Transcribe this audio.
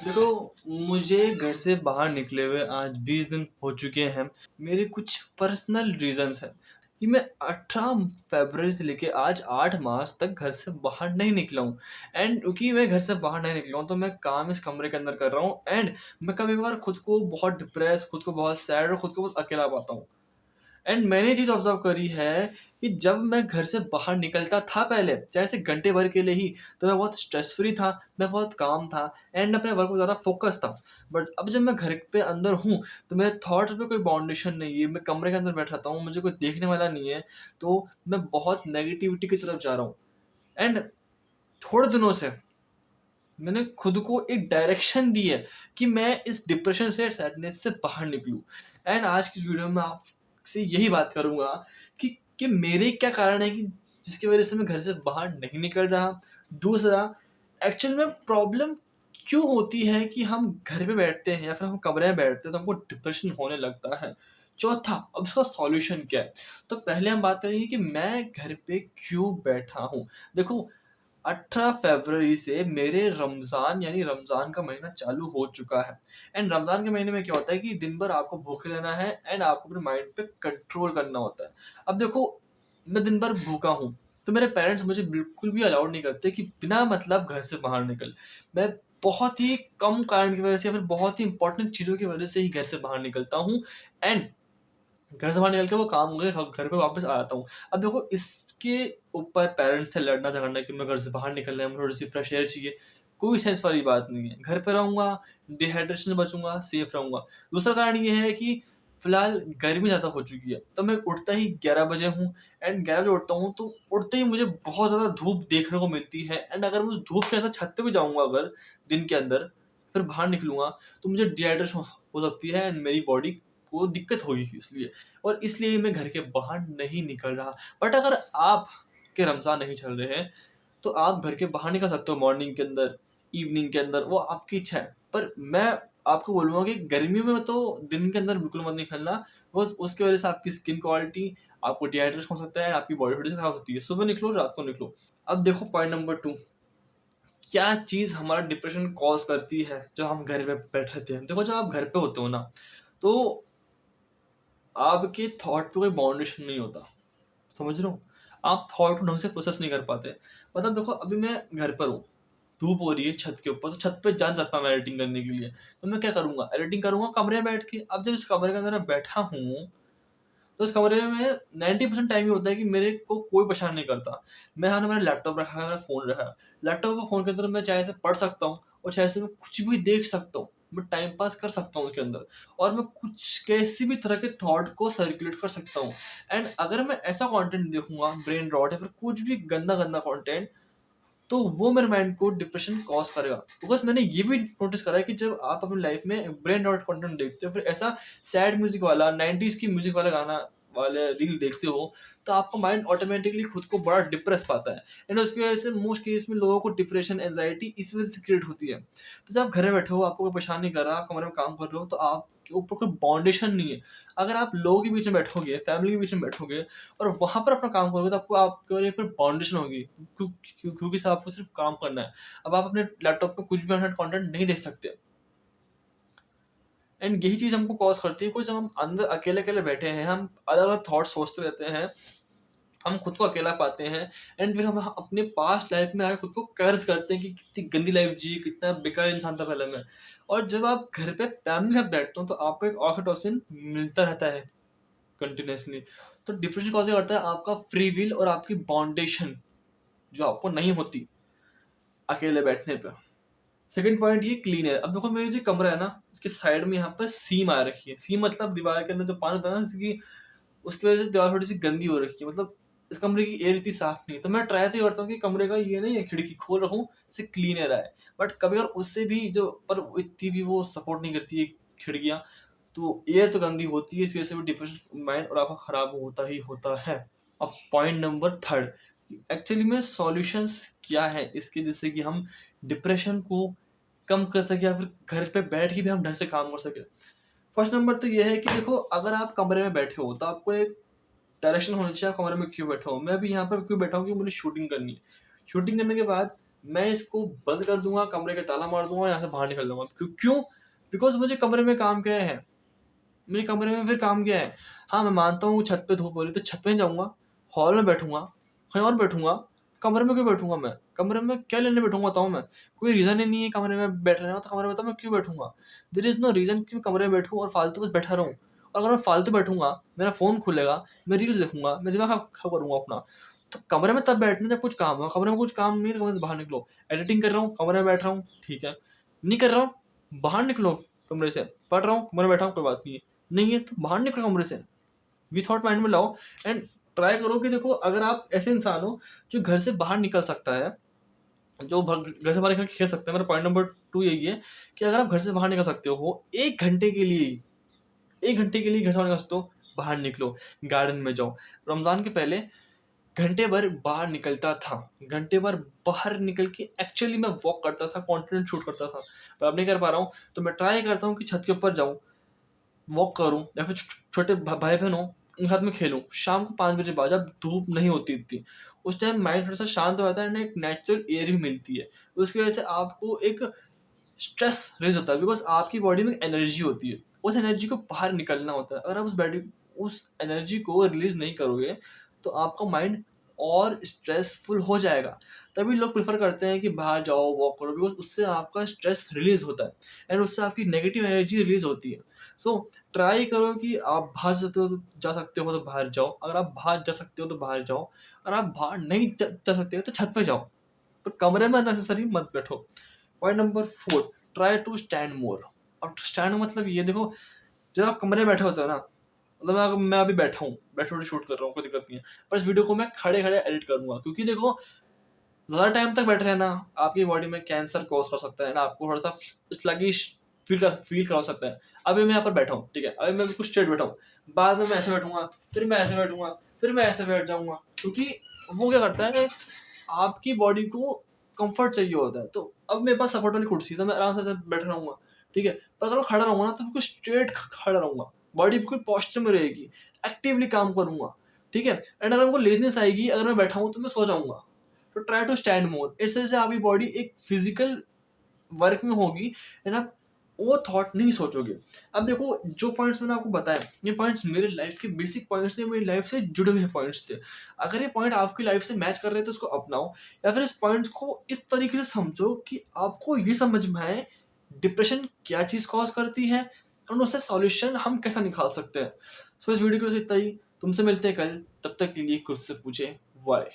देखो, मुझे घर से बाहर निकले हुए आज 20 दिन हो चुके हैं। मेरे कुछ पर्सनल रीज़न्स हैं कि मैं 18 फ़रवरी से लेके आज 8 मार्च तक घर से बाहर नहीं निकला हूँ। एंड क्योंकि मैं घर से बाहर नहीं निकला हूँ, तो मैं काम इस कमरे के अंदर कर रहा हूँ एंड मैं कभी-कभार खुद को बहुत डिप्रेस, खुद को बहुत सैड और खुद को बहुत अकेला पाता हूँ। एंड मैंने ये चीज़ ऑब्ज़र्व करी है कि जब मैं घर से बाहर निकलता था पहले, चाहे सिर्फ़ घंटे भर के लिए ही, तो मैं बहुत स्ट्रेस फ्री था, मैं बहुत काम था एंड अपने वर्क में ज़्यादा फ़ोकस था। बट अब जब मैं घर पे अंदर हूँ, तो मेरे थॉट्स में कोई बाउंडेशन नहीं है, मैं कमरे के अंदर बैठा रहता हूँ, मुझे कोई देखने वाला नहीं है, तो मैं बहुत नेगेटिविटी की तरफ जा रहा हूँ। एंड थोड़े दिनों से मैंने खुद को एक डायरेक्शन दी है कि मैं इस डिप्रेशन से, सैडनेस से बाहर निकलूँ। एंड आज की इस वीडियो में आपसे यही बात करूँगा कि मेरे क्या कारण है कि जिसकी वज़ह से मैं घर से बाहर नहीं निकल रहा। दूसरा, एक्चुअल में प्रॉब्लम क्यों होती है कि हम घर पे बैठते हैं या फिर हम कमरे में बैठते हैं तो हमको डिप्रेशन होने लगता है। चौथा, अब इसका सॉल्यूशन क्या है? तो पहले हम बात करेंगे कि मैं घर पे क्यों बैठा हूँ। देखो, 18 फरवरी से मेरे रमज़ान यानी रमज़ान का महीना चालू हो चुका है एंड रमज़ान के महीने में क्या होता है कि दिन भर आपको भूखे रहना है एंड आपको अपने माइंड पे कंट्रोल करना होता है। अब देखो, मैं दिन भर भूखा हूँ, तो मेरे पेरेंट्स मुझे बिल्कुल भी अलाउड नहीं करते कि बिना मतलब घर से बाहर निकल। मैं बहुत ही कम कारण की वज़ह से या फिर बहुत ही इम्पोर्टेंट चीज़ों की वज़ह से ही घर से बाहर निकलता हूँ एंड घर से बाहर निकल के वो काम करके घर पे वापस आ जाता हूँ। अब देखो, इसके ऊपर पेरेंट्स से लड़ना-झगड़ना कि मैं घर से बाहर निकलना है, मुझे थोड़ी-सी फ्रेश एयर चाहिए, कोई सेंस वाली बात नहीं है। घर पे रहूँगा, डिहाइड्रेशन से बचूँगा, सेफ रहूँगा। दूसरा कारण ये है कि फिलहाल गर्मी ज़्यादा हो चुकी है, तो मैं उठता ही 11 बजे हूँ एंड 11 बजे उठता हूँ, तो उठते ही मुझे बहुत ज़्यादा धूप देखने को मिलती है एंड अगर मैं उस धूप के अंदर छत पे भी जाऊँगा अगर दिन के अंदर, फिर बाहर निकलूँगा, तो मुझे डिहाइड्रेशन हो सकती है एंड मेरी बॉडी को दिक्कत होगी इसलिए। और इसलिए मैं घर के बाहर नहीं निकल रहा। बट अगर आपके रमज़ान नहीं चल रहे हैं, तो आप घर के बाहर निकल सकते हो मॉर्निंग के अंदर, इवनिंग के अंदर, वो आपकी इच्छा है। पर मैं आपको बोलूँगा कि गर्मियों में तो दिन के अंदर बिल्कुल मत निकलना, बस उसकी वज़ह से आपकी स्किन क्वालिटी, आपको डिहाइड्रेशन हो सकता है, आपकी बॉडी थोड़ी-सी खराब हो सकती है। सुबह निकलो, रात को निकलो। अब देखो पॉइंट नंबर 2, क्या चीज़ हमारा डिप्रेशन कॉज़ करती है, जब हम घर पे बैठे रहते हैं। देखो, जब आप घर पे होते हो ना, तो आपके थॉट पे कोई बाउंडेशन नहीं होता। समझ रहे हो? आप थॉट को ढंग से प्रोसेस नहीं कर पाते। मतलब देखो, अभी मैं घर पर हूँ, धूप हो रही है छत के ऊपर, तो छत पे जा सकता हूँ मैं एडिटिंग करने के लिए। तो मैं क्या करूँगा? एडिटिंग करूँगा कमरे में बैठ के। अब जब इस कमरे के अंदर मैं बैठा हूँ, तो इस कमरे में 90% टाइम ये होता है कि मेरे को कोई परेशान नहीं करता। मैं हाँ, मेरा लैपटॉप रखा है, मेरा फ़ोन रखा है। लैपटॉप और फ़ोन के अंदर मैं चाहे से पढ़ सकता हूँ और चाहे से मैं कुछ भी देख सकता हूँ। मैं टाइम पास कर सकता हूँ उसके अंदर और मैं कुछ कैसी भी तरह के थॉट को सर्कुलेट कर सकता हूँ। एंड अगर मैं ऐसा कंटेंट देखूँगा, ब्रेन रॉट या फिर कुछ भी गंदा-गंदा कंटेंट, तो वो मेरे माइंड को डिप्रेशन कॉज़ करेगा। बिकॉज़ मैंने ये भी नोटिस करा है कि जब आप अपनी लाइफ़ में ब्रेन रॉट कंटेंट देखते हो, फिर ऐसा सैड म्यूज़िक वाला 90s की म्यूज़िक वाला गाना वाले रील देखते हो, तो आपका माइंड ऑटोमैटिकली खुद को बड़ा डिप्रेस पाता है। एंड उसकी वजह से मोस्ट केस में लोगों को डिप्रेशन, एंग्ज़ायटी इस वजह से क्रिएट होती है। तो जब आप घर में बैठे हो, आपको कोई परेशान नहीं कर रहा, आप कमरे में काम कर रहे हो, तो आपके ऊपर कोई बाउंडेशन नहीं है। अगर आप लोगों के बीच में बैठोगे, फैमिली के बीच में बैठोगे और वहाँ पर अपना काम करोगे, तो आपको आपके ऊपर बाउंडेशन होगी। क्योंकि सिर्फ आपको सिर्फ काम करना है। अब आप अपने लैपटॉप पे कुछ भी अननेसेसरी कंटेंट नहीं देख सकते एंड यही चीज़ हमको कॉज़ करती है, कोई जब हम अंदर अकेले-अकेले बैठे हैं, हम अलग-अलग थॉट्स सोचते रहते हैं, हम खुद को अकेला पाते हैं एंड फिर हम अपने पास्ट लाइफ़ में आके खुद को कर्ज़ करते हैं कि कितनी गंदी लाइफ़ जी, कितना बेकार इंसान था पहले मैं। और जब आप घर पे फैमिली के साथ बैठते हो, तो आपको एक ऑक्सीटोसिन मिलता रहता है कंटीन्यूअसली। तो डिप्रेशन कॉज़ ये करता है आपका फ्री विल और आपकी बाउंडेशन, जो आपको नहीं होती अकेले बैठने पे। सेकंड पॉइंट ये क्लीन है। अब देखो, मेरा जो कमरा है ना, इसके साइड में यहाँ पर सीम आ रखी है। सीम मतलब दीवार के अंदर जो पानी होता है ना, जैसे कि उसकी वज़ह से दीवार थोड़ी-सी गंदी हो रखी है। मतलब इस कमरे की एयर इतनी साफ नहीं है। तो मैं ट्राई तो ये करता हूँ कि कमरे का ये नहीं है खिड़की खोल रखूँ, इससे क्लीन एयर आए। बट कभी-कभार उससे भी जो पर इतनी भी वो सपोर्ट नहीं करती है खिड़कियाँ, तो एयर तो गंदी होती है, इस वज़ह से भी डिप्रेशन माइंड और आपका खराब होता ही होता है। अब पॉइंट नंबर 3, एक्चुअली में सॉल्यूशंस क्या है इसके, जिससे कि हम डिप्रेशन को कम कर सकें या फिर घर पे बैठ के भी हम ढंग से काम कर सकें। फर्स्ट नंबर तो ये है कि देखो, अगर आप कमरे में बैठे हो, तो आपको एक डायरेक्शन होनी चाहिए, आप कमरे में क्यों बैठे हो। मैं भी यहाँ पर क्यों बैठा हूँ कि मुझे शूटिंग करनी है। शूटिंग करने के बाद मैं इसको बंद कर दूँगा, कमरे का ताला मार दूँगा, यहाँ से बाहर निकल जाऊँगा। क्यों? बिकॉज़ मुझे कमरे में काम क्या है? मेरे कमरे में फिर काम क्या है? हाँ, मैं मानता हूँ छत पे धूप हो रही है तो छत पे नहीं जाऊँगा, हॉल में बैठूँगा, कहीं और बैठूँगा। कमरे में क्यों बैठूँगा मैं? कमरे में क्या लेने बैठूँगा बताओ मैं? कोई रीज़न ही नहीं है कमरे में बैठने का, तो कमरे में बताओ मैं क्यों बैठूँगा? देयर इज़ नो रीज़न कि मैं कमरे में बैठूँ और फालतू बस बैठा रहूँ। और अगर मैं फालतू बैठूँगा, मेरा फ़ोन खुलेगा, मैं रील्स देखूँगा, मैं दिमाग खराब करूँगा अपना। तो कमरे में तब बैठना जब कुछ काम हो, कमरे में कुछ काम नहीं है तो कमरे से बाहर निकलो। एडिटिंग कर रहा हूँ, कमरे में बैठ रहा हूँ, ठीक है। नहीं कर रहा हूँ, बाहर निकलो कमरे से। पढ़ रहा हूँ, कमरे में बैठा हूँ, कोई बात नहीं है। नहीं है तो बाहर निकलो कमरे से। विथआउट माइंड में लाओ एंड ट्राई करो कि देखो अगर आप ऐसे इंसान हो जो घर से बाहर निकल सकता है, जो घर से बाहर निकल के खेल सकता है। मेरा पॉइंट नंबर 2 यही है कि अगर आप घर से बाहर निकल सकते हो 1 घंटे के लिए, 1 घंटे के लिए घर से बाहर निकल सकते हो, बाहर निकलो, गार्डन में जाओ। रमज़ान के पहले घंटे भर बाहर निकलता था, घंटे भर बाहर निकल के एक्चुअली मैं वॉक करता था, कंटेंट शूट करता था। पर अब नहीं कर पा रहा हूँ, तो मैं ट्राई करता हूँ कि छत के ऊपर जाऊँ, वॉक करूँ या फिर छोटे भाई-बहन हों, उनके साथ में खेलूँ। शाम को 5 बजे बाद जब धूप नहीं होती इतनी, उस टाइम माइंड थोड़ा-सा शांत हो जाता है एंड एक नेचुरल एयर भी मिलती है। उसकी वजह से आपको एक स्ट्रेस रिलीज़ होता है बिकॉज़ आपकी बॉडी में एनर्जी होती है। उस एनर्जी को बाहर निकलना होता है। अगर आप उस एनर्जी को रिलीज़ नहीं करोगे, तो आपका माइंड और स्ट्रेसफुल हो जाएगा। तभी लोग प्रेफ़र करते हैं कि बाहर जाओ, वॉक करो बिकॉज़ उससे आपका स्ट्रेस रिलीज़ होता है एंड उससे आपकी नेगेटिव एनर्जी रिलीज़ होती है। सो ट्राई करो कि आप बाहर जा सकते हो तो बाहर जाओ। अगर आप बाहर जा सकते हो तो बाहर जाओ। अगर आप बाहर नहीं जा सकते हो तो छत पे जाओ। पर कमरे में अननेसेसरी मत बैठो। Point number 4, try to stand more. अब स्टैंड मतलब ये देखो, जब आप कमरे में बैठे होते हो ना, मतलब मैं अभी बैठा हूँ, बैठे-बैठे शूट कर रहा हूँ, कोई दिक्कत नहीं है। पर इस वीडियो को मैं खड़े-खड़े एडिट करूँगा क्योंकि देखो, ज़्यादा टाइम तक बैठे रहना आपकी बॉडी में कैंसर कॉज़ कर सकता है ना, आपको थोड़ा-सा स्लगिश फ़ील करा सकता है। अभी मैं यहाँ पर बैठा हूँ, ठीक है? अभी मैं बिल्कुल स्ट्रेट बैठा हूँ। बाद में मैं ऐसे बैठूँगा, फिर मैं ऐसे बैठूँगा, फिर मैं ऐसे बैठ जाऊँगा क्योंकि वो क्या करता है, आपकी बॉडी को कम्फर्ट चाहिए होता है। तो अब मेरे पास सपोर्ट वाली कुर्सी है तो मैं आराम से ऐसे बैठा रहूँगा, ठीक है? पर अगर मैं खड़ा रहूँगा ना तो बिल्कुल स्ट्रेट खड़ा रहूँगा। बॉडी बिल्कुल पोस्चर में रहेगी, एक्टिवली काम करूँगा, ठीक है? एंड अगर मेरे को लेज़ीनेस आएगी, अगर मैं बैठा हूँ तो मैं सो जाऊँगा। तो ट्राई टू स्टैंड मोर। इस वजह से आपकी बॉडी एक फिजिकल वर्क में होगी एंड आप वो थॉट नहीं सोचोगे। अब देखो जो पॉइंट्स मैंने आपको बताए, ये पॉइंट्स मेरे लाइफ के बेसिक पॉइंट्स थे, मेरी लाइफ से जुड़े हुए पॉइंट्स थे। अगर ये पॉइंट आपकी लाइफ से मैच कर रहे हैं तो उसको अपनाओ या फिर इस पॉइंट्स को इस तरीके से समझो कि आपको ये समझ में आए डिप्रेशन क्या चीज़ कॉज़ करती है और उससे सॉल्यूशन हम कैसा निकाल सकते हैं। सो इस वीडियो के लिए बस इतना ही। तुमसे मिलते हैं कल, तब तक के लिए खुद से पूछें व्हाय?